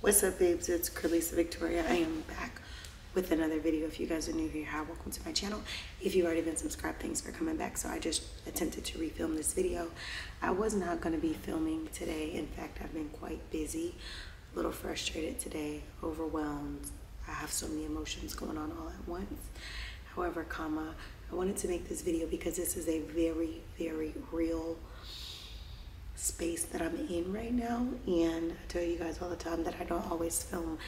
What's up, babes? It's Carlisa Victoria. I am back with another video. If you guys are new here, hi, welcome to my channel. If you've already been subscribed, thanks for coming back. So I just attempted to refilm this video. I was not going to be filming today. In fact, I've been quite busy, a little frustrated today, overwhelmed. I have so many emotions going on all at once. However, I wanted to make this video because this is a very, very real space that I'm in right now, and I tell you guys all the time that I don't always film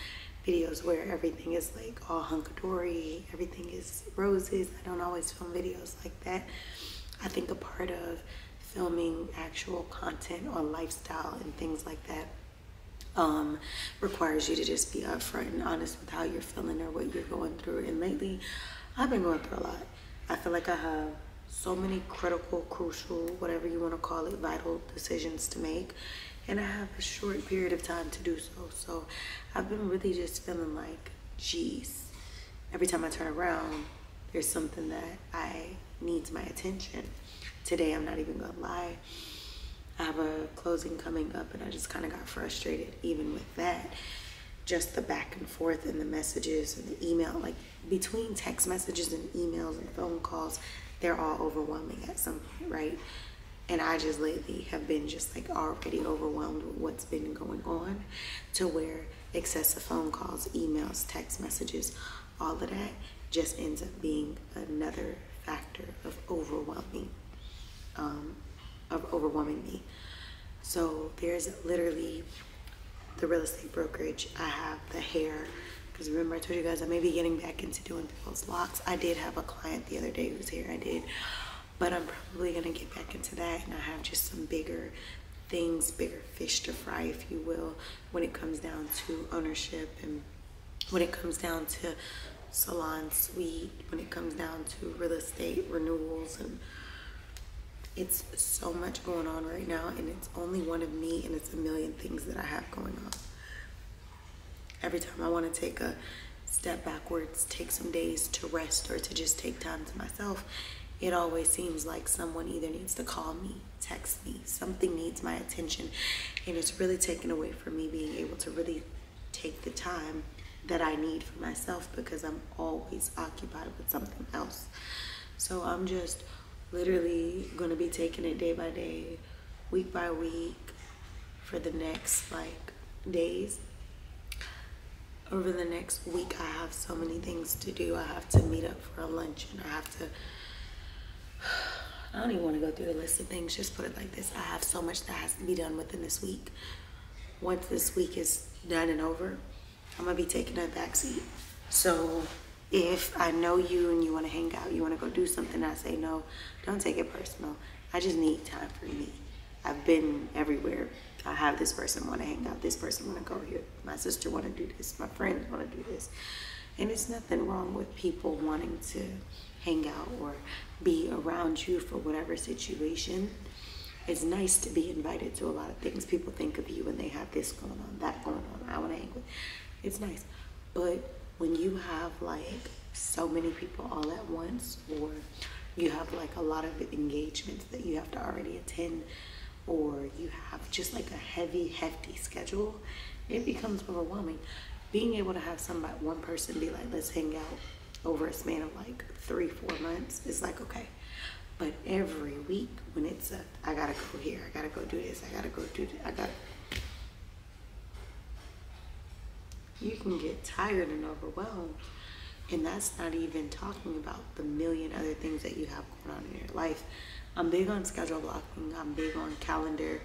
videos where everything is like all hunky-dory, everything is roses. I don't always film videos like that. I think a part of filming actual content on lifestyle and things like that requires you to just be upfront and honest with how you're feeling or what you're going through. And lately I've been going through a lot. I feel like I have so many critical, crucial, whatever you want to call it, vital decisions to make, and I have a short period of time to do so. So I've been really just feeling like, geez, every time I turn around, there's something that needs my attention. Today, I'm not even gonna lie, I have a closing coming up, and I just kind of got frustrated even with that. Just the back and forth and the messages and the email, like between text messages and emails and phone calls, they're all overwhelming at some point, right? And I just lately have been just like already overwhelmed with what's been going on, to where excessive phone calls, emails, text messages, all of that just ends up being another factor of overwhelming me. So there's literally the real estate brokerage. I have the hair, because remember I told you guys I may be getting back into doing people's locks. I did have a client the other day whose hair I did, but I'm probably gonna get back into that, and I have just some bigger things, bigger fish to fry, if you will, when it comes down to ownership, and when it comes down to salon suite, when it comes down to real estate renewals. And it's so much going on right now, and it's only one of me, and it's a million things that I have going on. Every time I want to take a step backwards, take some days to rest, or to just take time to myself, it always seems like someone either needs to call me, text me, something needs my attention, and it's really taken away from me being able to really take the time that I need for myself, because I'm always occupied with something else. So I'm just literally going to be taking it day by day, week by week, for the next days. Over the next week, I have so many things to do. I have to meet up for a luncheon. I don't even want to go through the list of things. Just put it like this. I have so much that has to be done within this week. Once this week is done and over, I'm going to be taking a backseat. So if I know you and you want to hang out, you want to go do something, I say no, don't take it personal. I just need time for me. I've been everywhere. I have this person want to hang out, this person want to go here, my sister want to do this, my friends want to do this. And it's nothing wrong with people wanting to hang out or be around you for whatever situation. It's nice to be invited to a lot of things. People think of you when they have this going on, that going on, I want to hang with. It's nice. But when you have so many people all at once, or you have a lot of engagements that you have to already attend, or you have just a heavy, hefty schedule, it becomes overwhelming. Being able to have one person be like, let's hang out over a span of 3-4 months is okay. But every week when it's I gotta go here, I gotta go do this, I gotta go do that, you can get tired and overwhelmed. And that's not even talking about the million other things that you have going on in your life. I'm big on schedule blocking. I'm big on calendar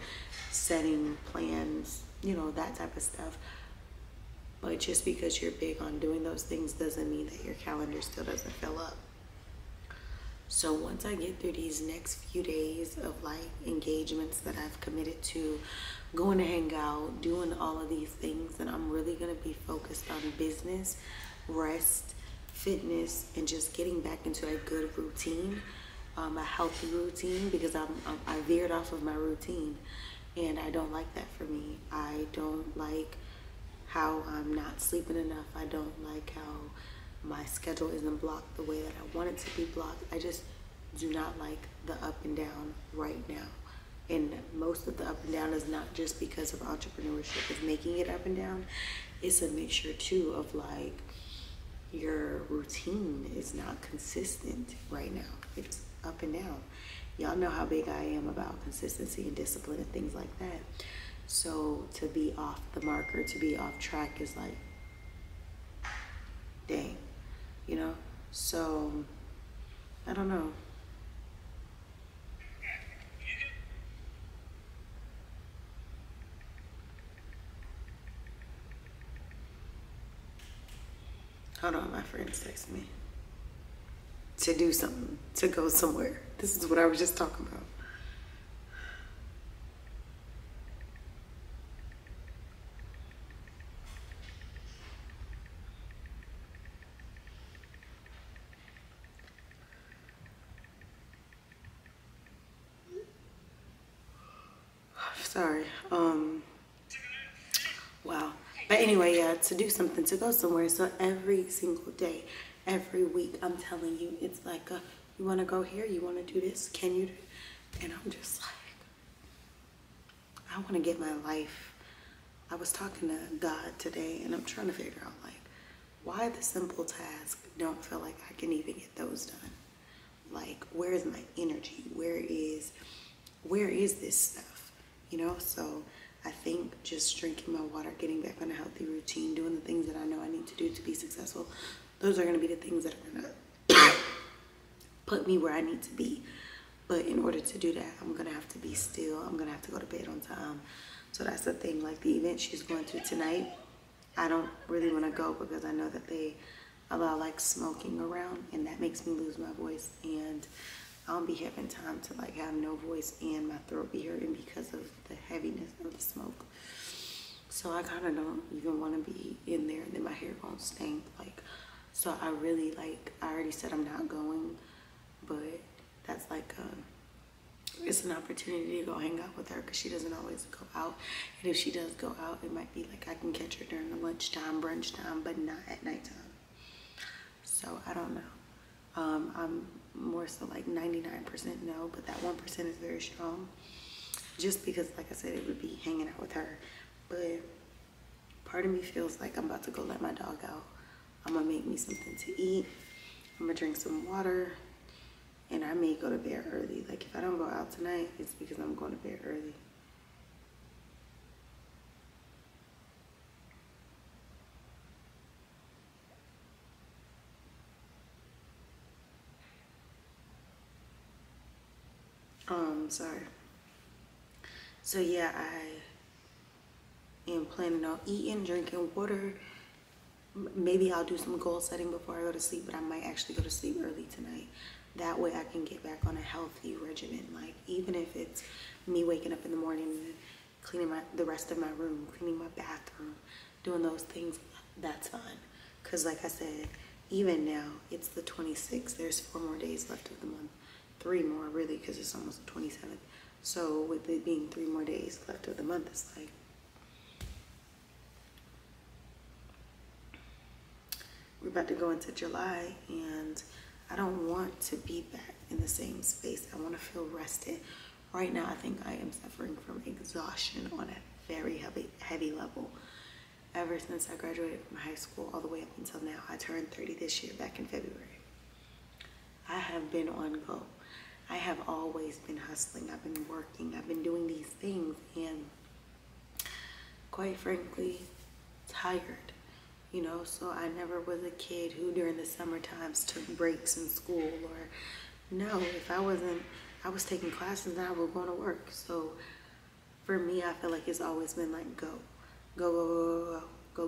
setting, plans, that type of stuff. But just because you're big on doing those things doesn't mean that your calendar still doesn't fill up. So once I get through these next few days of engagements that I've committed to, going to hang out, doing all of these things, and I'm really going to be focused on business, rest, fitness, and just getting back into a good routine, a healthy routine, because I veered off of my routine, and I don't like that for me. I don't like how I'm not sleeping enough. I don't like how my schedule isn't blocked the way that I want it to be blocked. I just do not like the up and down right now. And most of the up and down is not just because of entrepreneurship, it's making it up and down. It's a mixture too of like your routine is not consistent right now. It's up and down. Y'all know how big I am about consistency and discipline and things like that. So to be off the marker, to be off track is like, dang, you know? So, I don't know. Hold on, my friends text me to do something, to go somewhere. This is what I was just talking about. Sorry. Wow. But anyway, yeah, to do something, to go somewhere. So every single day, every week, I'm telling you, it's like, you want to go here? You want to do this? Can you do? And I'm just like, I want to get my life. I was talking to God today, and I'm trying to figure out, like, why the simple tasks don't feel like I can even get those done. Like, where is my energy? Where is this stuff? You know, so I think just drinking my water, getting back on a healthy routine, doing the things that I know I need to do to be successful, those are going to be the things that are going to put me where I need to be. But in order to do that, I'm going to have to be still. I'm going to have to go to bed on time. So that's the thing. Like the event she's going to tonight, I don't really want to go because I know that they allow like smoking around, and that makes me lose my voice, and I don't be having time to like have no voice and my throat be hurting because of the heaviness of the smoke. So I kind of don't even want to be in there, and then my hair won't stink. Like, so I really like, I already said I'm not going, but that's like it's an opportunity to go hang out with her because she doesn't always go out. And if she does go out, it might be like I can catch her during the lunchtime, brunch time, but not at nighttime. So I don't know. I'm more so like 99% no, but that 1% is very strong. Just because, like I said, it would be hanging out with her. But part of me feels like I'm about to go let my dog out. I'm gonna make me something to eat. I'm gonna drink some water. And I may go to bed early. Like if I don't go out tonight, it's because I'm going to bed early. Sorry. So yeah, I am planning on eating, drinking water. Maybe I'll do some goal setting before I go to sleep, but I might actually go to sleep early tonight. That way I can get back on a healthy regimen. Like even if it's me waking up in the morning and cleaning the rest of my room, cleaning my bathroom, doing those things, that's fine. Cause like I said, even now it's the 26th. There's 4 more days left of the month. 3 more really, because it's almost the 27th. So with it being 3 more days left of the month, it's like we're about to go into July, and I don't want to be back in the same space. I want to feel rested. Right now, I think I am suffering from exhaustion on a very heavy level. Ever since I graduated from high school all the way up until now, I turned 30 this year, back in February. I have been on go. I have always been hustling. I've been working. I've been doing these things, and quite frankly, tired. You know, so I never was a kid who during the summer times took breaks in school, or no, if I was taking classes and I was going to work. So for me, I feel like it's always been like go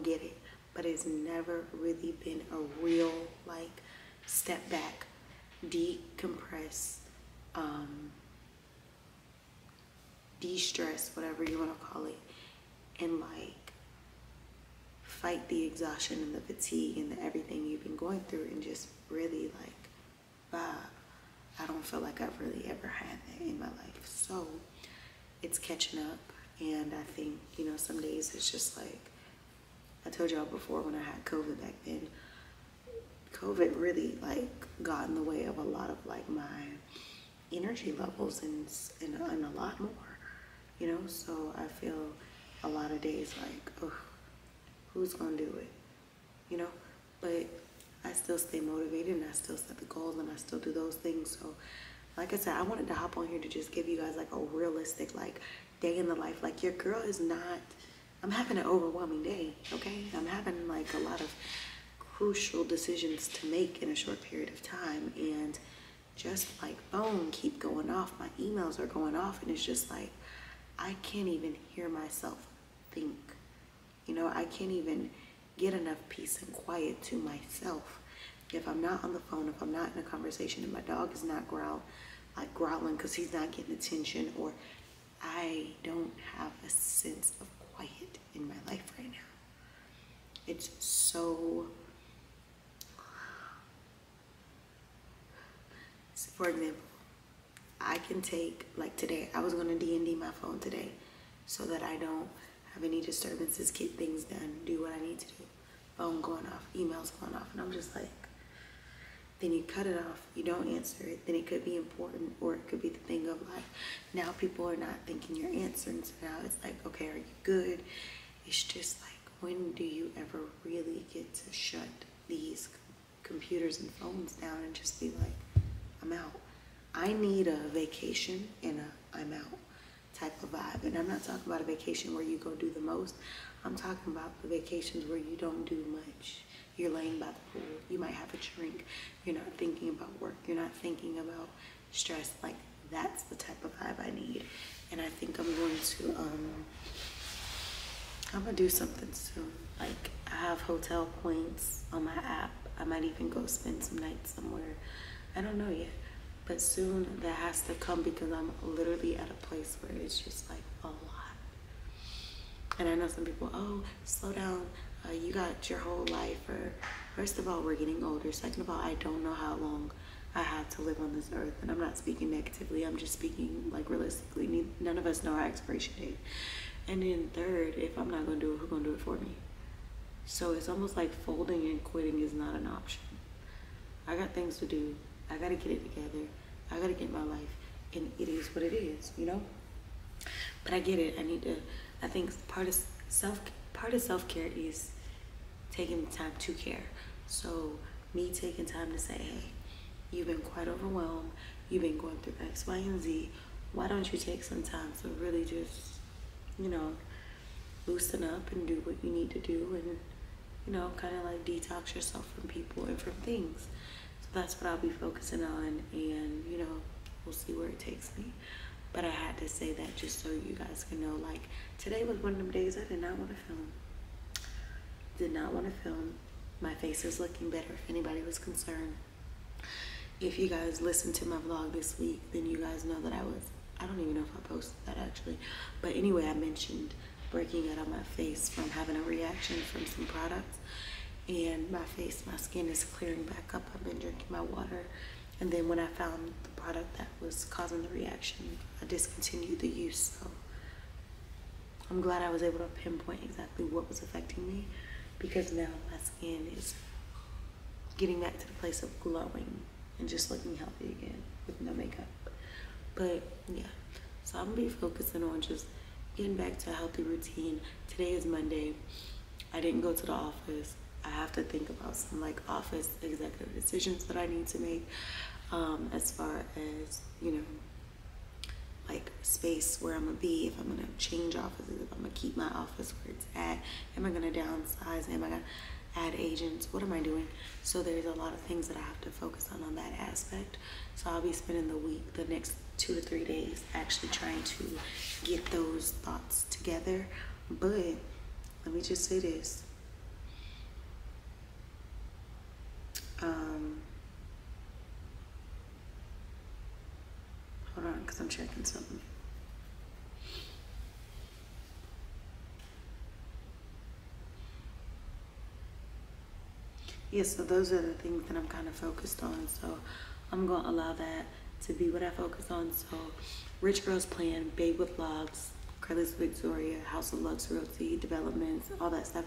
get it. But it's never really been a real like step back, decompress, de-stress, whatever you want to call it, and like fight the exhaustion and the fatigue and the everything you've been going through, and just really like vibe. I don't feel like I've really ever had that in my life. So it's catching up, and I think, you know, some days it's just like, I told y'all before when I had COVID back then, COVID really like got in the way of a lot of like my energy levels and a lot more. you know? So I feel a lot of days like, oh, who's gonna do it, you know? But I still stay motivated, and I still set the goals, and I still do those things. So like I said, I wanted to hop on here to just give you guys like a realistic like day in the life. Like, your girl is not, I'm having an overwhelming day, okay? I'm having like a lot of crucial decisions to make in a short period of time, and just like phone keep going off, my emails are going off, and it's just like I can't even hear myself think, you know? I can't even get enough peace and quiet to myself if I'm not on the phone, if I'm not in a conversation, and my dog is not growling because he's not getting attention, or I don't have a sense of quiet in my life right now. It's so, for example, I can take, like today, I was going to D&D my phone today so that I don't have any disturbances, get things done, do what I need to do. Phone going off, emails going off, and I'm just like, then you cut it off, you don't answer it, then it could be important, or it could be the thing of like, now people are not thinking you're answering, so now it's like, okay, are you good? It's just like, when do you ever really get to shut these computers and phones down and just be like, I'm out? I need a vacation and a I'm out type of vibe. And I'm not talking about a vacation where you go do the most. I'm talking about the vacations where you don't do much. You're laying by the pool, you might have a drink, you're not thinking about work, you're not thinking about stress. Like, that's the type of vibe I need. And I think I'm going to I'm gonna do something soon. Like, I have hotel points on my app. I might even go spend some nights somewhere. I don't know yet, but soon that has to come, because I'm literally at a place where it's just like a lot. And I know some people, oh, slow down, you got your whole life. Or, first of all, we're getting older. Second of all, I don't know how long I have to live on this earth. And I'm not speaking negatively, I'm just speaking like realistically. None of us know our expiration date. And then third, if I'm not gonna do it, who's gonna do it for me? So it's almost like folding and quitting is not an option. I got things to do, I gotta get it together, I gotta get my life, and it is what it is, you know? But I get it. I think part of self-care is taking the time to care. So me taking time to say, hey, you've been quite overwhelmed, you've been going through X, Y, and Z. Why don't you take some time to really just, you know, loosen up and do what you need to do, and, you know, kind of like detox yourself from people and from things. So that's what I'll be focusing on, and, you know, we'll see where it takes me. But I had to say that just so you guys can know, like, today was one of them days I did not want to film. Did not want to film. My face is looking better, if anybody was concerned. If you guys listened to my vlog this week, then you guys know that I don't even know if I posted that actually. But anyway, I mentioned breaking out on my face from having a reaction from some products. And my skin is clearing back up. I've been drinking my water. And then when I found the product that was causing the reaction, I discontinued the use. So I'm glad I was able to pinpoint exactly what was affecting me, because now my skin is getting back to the place of glowing and just looking healthy again with no makeup. But yeah, so I'm gonna be focusing on just getting back to a healthy routine. Today is Monday. I didn't go to the office. I have to think about some like office executive decisions that I need to make, as far as, you know, like space where I'm gonna be, if I'm gonna change offices, if I'm gonna keep my office where it's at, am I gonna downsize, am I gonna add agents, what am I doing? So there's a lot of things that I have to focus on that aspect. So I'll be spending the next 2 to 3 days actually trying to get those thoughts together. But let me just say this. Hold on, because I'm checking something. Yeah, so those are the things that I'm kind of focused on. So I'm going to allow that to be what I focus on. So Rich Girls Plan, Babe with Logs, Careless Victoria, House of Luxury Developments, all that stuff.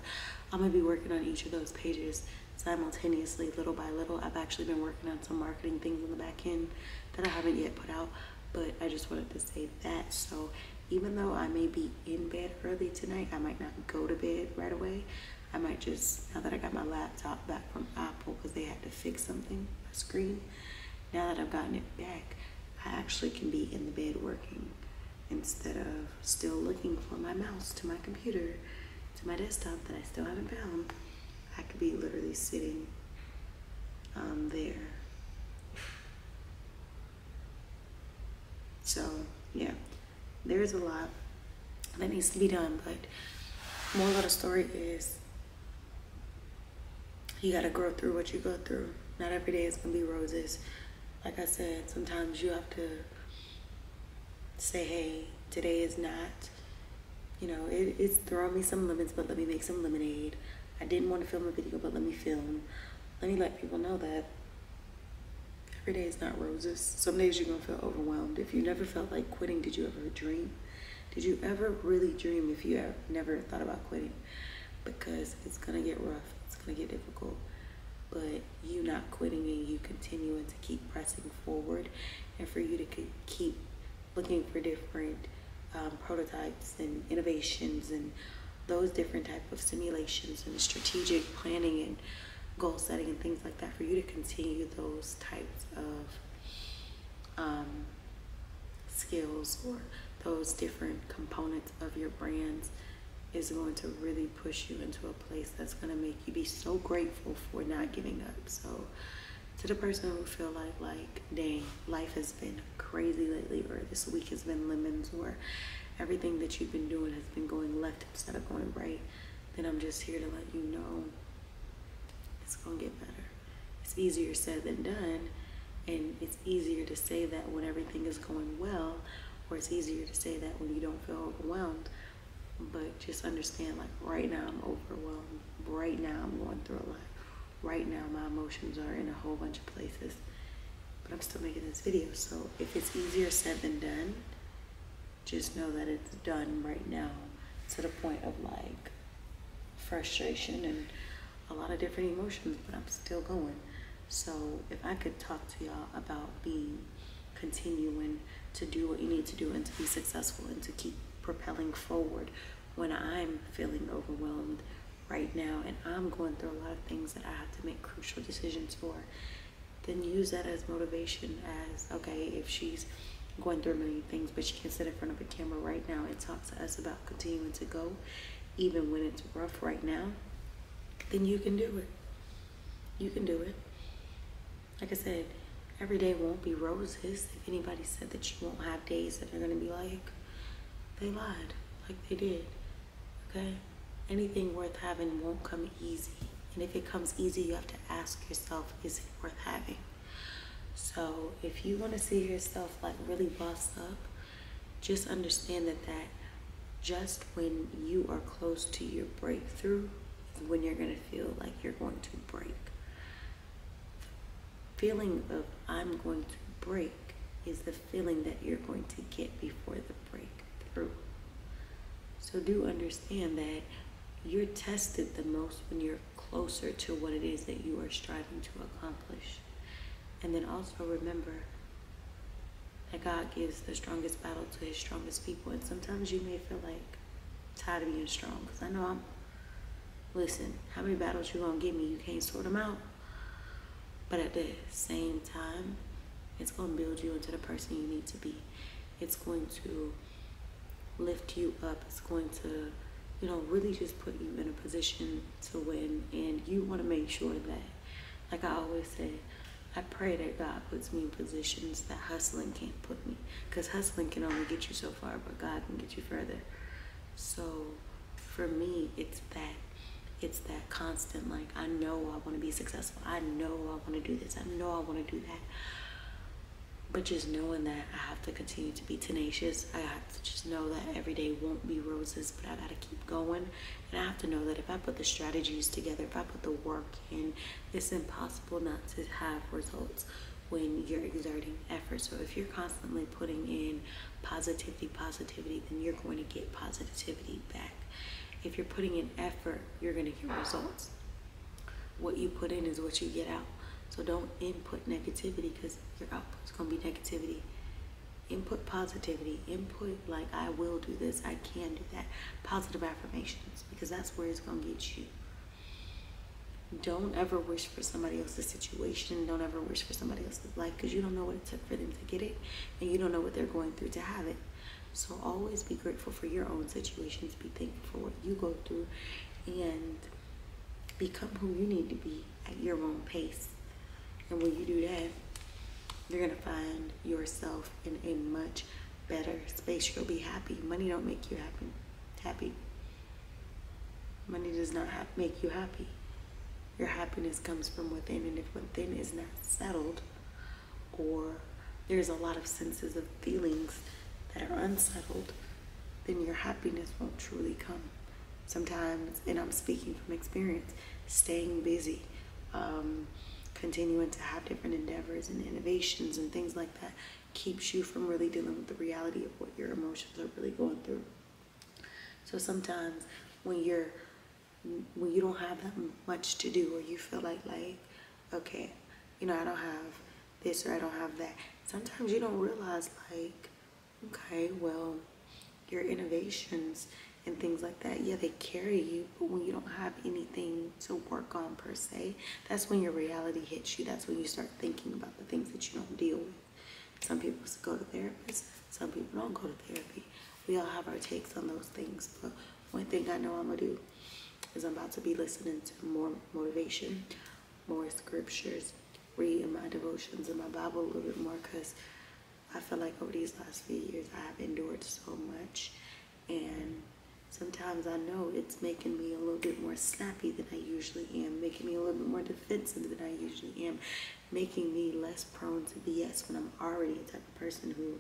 I'm going to be working on each of those pages simultaneously, little by little. I've actually been working on some marketing things on the back end that I haven't yet put out, but I just wanted to say that. So even though I may be in bed early tonight, I might not go to bed right away. I might just, now that I got my laptop back from Apple because they had to fix something, my screen, now that I've gotten it back, I actually can be in the bed working instead of still looking for my mouse to my computer, to my desktop that I still haven't found. I could be literally sitting there. So yeah, there's a lot that needs to be done, but moral of the story is you gotta grow through what you go through. Not every day is gonna be roses. Like I said, sometimes you have to say, hey, today is not, it's throwing me some lemons, but let me make some lemonade. I didn't want to film a video, but let me film. Let me let people know that every day is not roses. Some days you're gonna feel overwhelmed. If you never felt like quitting, did you ever dream? Did you ever really dream if you never thought about quitting? Because it's gonna get rough, it's gonna get difficult. But you not quitting and you continuing to keep pressing forward, and for you to keep looking for different prototypes and innovations and those different type of simulations and strategic planning and goal setting and things like that, for you to continue those types of skills or those different components of your brands is going to really push you into a place that's going to make you be so grateful for not giving up. So to the person who feel like, dang, life has been crazy lately, or this week has been lemons, or everything that you've been doing has been going left instead of going right, then I'm just here to let you know it's going to get better. It's easier said than done, and it's easier to say that when everything is going well, or it's easier to say that when you don't feel overwhelmed. But just understand, like, right now I'm overwhelmed. Right now I'm going through a lot. Right now my emotions are in a whole bunch of places. But I'm still making this video. So if it's easier said than done, just know that it's done right now, to the point of like frustration and a lot of different emotions, but I'm still going. So if I could talk to y'all about continuing to do what you need to do and to be successful and to keep propelling forward when I'm feeling overwhelmed right now and I'm going through a lot of things that I have to make crucial decisions for, then use that as motivation. As, okay, if she's going through many things but she can sit in front of a camera right now and talk to us about continuing to go even when it's rough right now, then you can do it. You can do it. Like I said, every day won't be roses. If anybody said that you won't have days that are going to be like, they lied, like they did, okay? Anything worth having won't come easy. And if it comes easy, you have to ask yourself, is it worth having? So if you want to see yourself like really bossed up, just understand that just when you are close to your breakthrough is when you're going to feel like you're going to break. The feeling of I'm going to break is the feeling that you're going to get before the breakthrough. So do understand that you're tested the most when you're closer to what it is that you are striving to accomplish. And then also remember that God gives the strongest battle to his strongest people. And sometimes you may feel like tired of being strong, because I know listen, how many battles you gonna give me? You can't sort them out. But at the same time, it's gonna build you into the person you need to be. It's going to lift you up. It's going to, really just put you in a position to win. And you want to make sure that, like I always say, I pray that God puts me in positions that hustling can't put me. Because hustling can only get you so far, but God can get you further. So for me, it's that constant, like, I know I want to be successful. I know I want to do this. I know I want to do that. But just knowing that I have to continue to be tenacious. I have to just know that every day won't be roses, but I got to keep going. And I have to know that if I put the strategies together, if I put the work in, it's impossible not to have results when you're exerting effort. So if you're constantly putting in positivity, then you're going to get positivity back. If you're putting in effort, you're going to get results. What you put in is what you get out. So don't input negativity, because your output is going to be negativity. Input positivity, input like I will do this, I can do that. Positive affirmations, because that's where it's gonna get you. Don't ever wish for somebody else's situation. Don't ever wish for somebody else's life, because you don't know what it took for them to get it, and you don't know what they're going through to have it. So always be grateful for your own situations. Be thankful for what you go through, and become who you need to be at your own pace. And when you do that, you're gonna find yourself in a much better space. You'll be happy. Money don't make you happy. Money does not make you happy. Your happiness comes from within, and if within is not settled, or there's a lot of senses of feelings that are unsettled, then your happiness won't truly come. Sometimes, and I'm speaking from experience, staying busy, continuing to have different endeavors and innovations and things like that keeps you from really dealing with the reality of what your emotions are really going through. So sometimes when you don't have that much to do, or you feel like, okay, I don't have this or I don't have that. Sometimes you don't realize, like, okay, well, your innovations and things like that, yeah, they carry you, but when you don't have anything to work on per se, that's when your reality hits you. That's when you start thinking about the things that you don't deal with. Some people go to therapists, some people don't go to therapy. We all have our takes on those things, but one thing I know I'm gonna do is I'm about to be listening to more motivation, more scriptures, reading my devotions and my Bible a little bit more, because I feel like over these last few years I have endured so much, and sometimes I know it's making me a little bit more snappy than I usually am, making me a little bit more defensive than I usually am, making me less prone to BS when I'm already a type of person who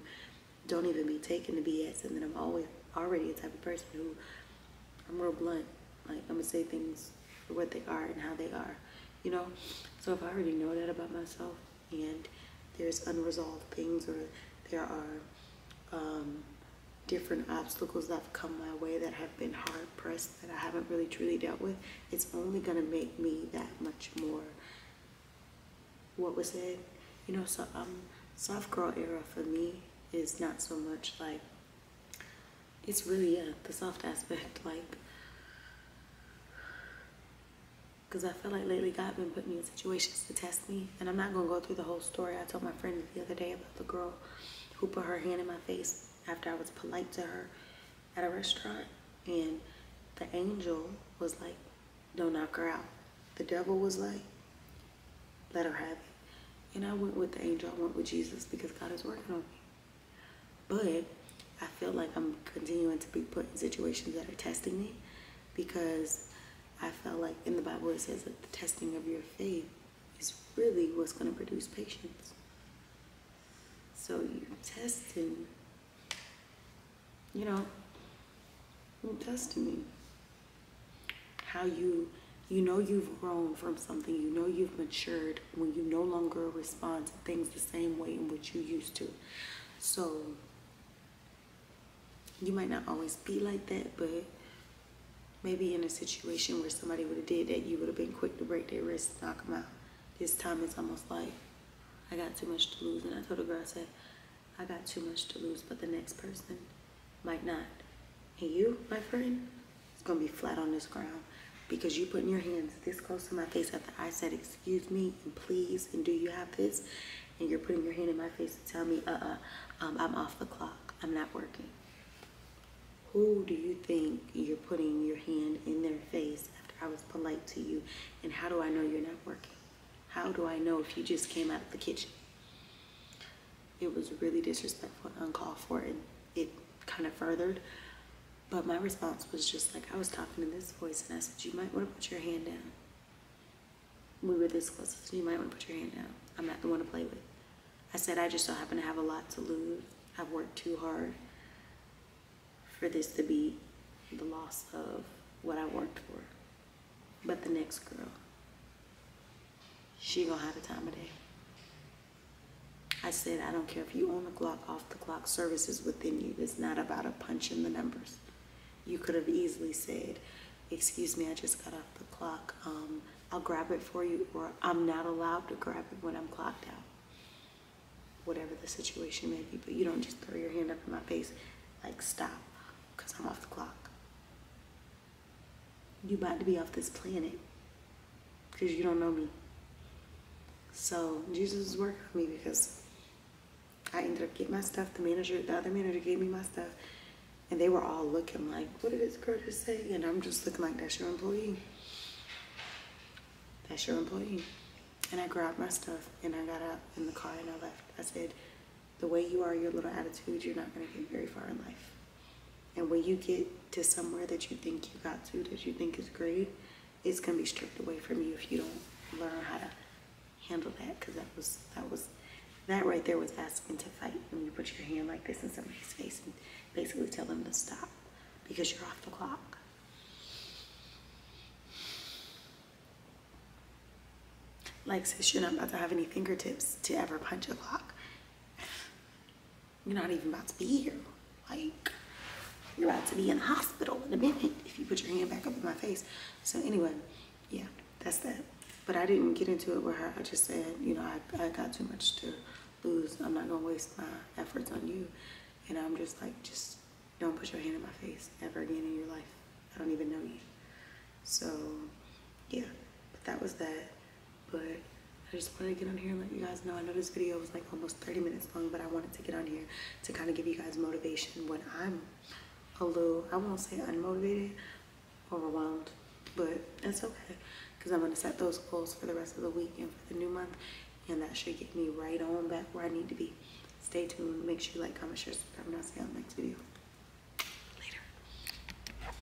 don't even be taking the BS, and then I'm already a type of person who I'm real blunt. Like, I'm gonna say things for what they are and how they are, So if I already know that about myself, and there's unresolved things, or there are different obstacles that have come my way that have been hard pressed, that I haven't really truly dealt with, it's only gonna make me that much more, what was it? So soft girl era for me is not so much like, it's really, the soft aspect, like, because I feel like lately God been putting me in situations to test me, and I'm not gonna go through the whole story. I told my friend the other day about the girl who put her hand in my face after I was polite to her at a restaurant, and the angel was like, don't knock her out. The devil was like, let her have it. And I went with the angel, I went with Jesus, because God is working on me. But I feel like I'm continuing to be put in situations that are testing me, because I felt like in the Bible it says that the testing of your faith is really what's going to produce patience. So you're testing, you're testing me. How you've grown from something, you've matured when you no longer respond to things the same way in which you used to. So you might not always be like that, but maybe in a situation where somebody would have did that, you would have been quick to break their wrist, knock them out. This time it's almost like, I got too much to lose. And I told the girl, I said, I got too much to lose, but the next person might not. And you, my friend, is going to be flat on this ground, because you putting your hands this close to my face after I said, excuse me, and please, and do you have this? And you're putting your hand in my face to tell me, I'm off the clock. I'm not working. Who do you think you're putting your hand in their face after I was polite to you? And how do I know you're not working? How do I know if you just came out of the kitchen? It was really disrespectful and uncalled for, and it kind of furthered. But my response was just like, I was talking in this voice, and I said, you might want to put your hand down. We were this close, so you might want to put your hand down. I'm not the one to play with. I said, I just so happen to have a lot to lose. I've worked too hard for this to be the loss of what I worked for. But the next girl, she gonna have the time of day. I said, I don't care if you on the clock, off the clock, service is within you. It's not about a punch in the numbers. You could have easily said, excuse me, I just got off the clock. I'll grab it for you, or I'm not allowed to grab it when I'm clocked out. whatever the situation may be. But you don't just throw your hand up in my face like, stop, because I'm off the clock. You about to be off this planet because you don't know me. So Jesus is working on me because I ended up getting my stuff. The other manager gave me my stuff, and they were all looking like, what did this girl just say? And I'm just looking like, that's your employee. That's your employee. And I grabbed my stuff and I got out in the car and I left. I said, the way you are, your little attitude, you're not going to get very far in life. And when you get to somewhere that you think you got to, that you think is great, it's going to be stripped away from you if you don't learn how to handle that. Because that right there was asking to fight. When you put your hand like this in somebody's face and basically tell them to stop because you're off the clock. Like, sis, you're not about to have any fingertips to ever punch a clock. You're not even about to be here. Like, you're about to be in the hospital in a minute if you put your hand back up in my face. So anyway, yeah, that's that. But I didn't get into it with her. I just said, you know, I got too much to lose. I'm not going to waste my efforts on you. And I'm just like, just don't put your hand in my face ever again in your life. I don't even know you. So, yeah, but that was that. But I just wanted to get on here and let you guys know. I know this video was like almost 30 minutes long, but I wanted to get on here to kind of give you guys motivation when I'm a little, I won't say unmotivated, overwhelmed, but it's okay because I'm going to set those goals for the rest of the week and for the new month, and that should get me right on back where I need to be. Stay tuned. Make sure you like, comment, share, subscribe, and I'll see you on the next video.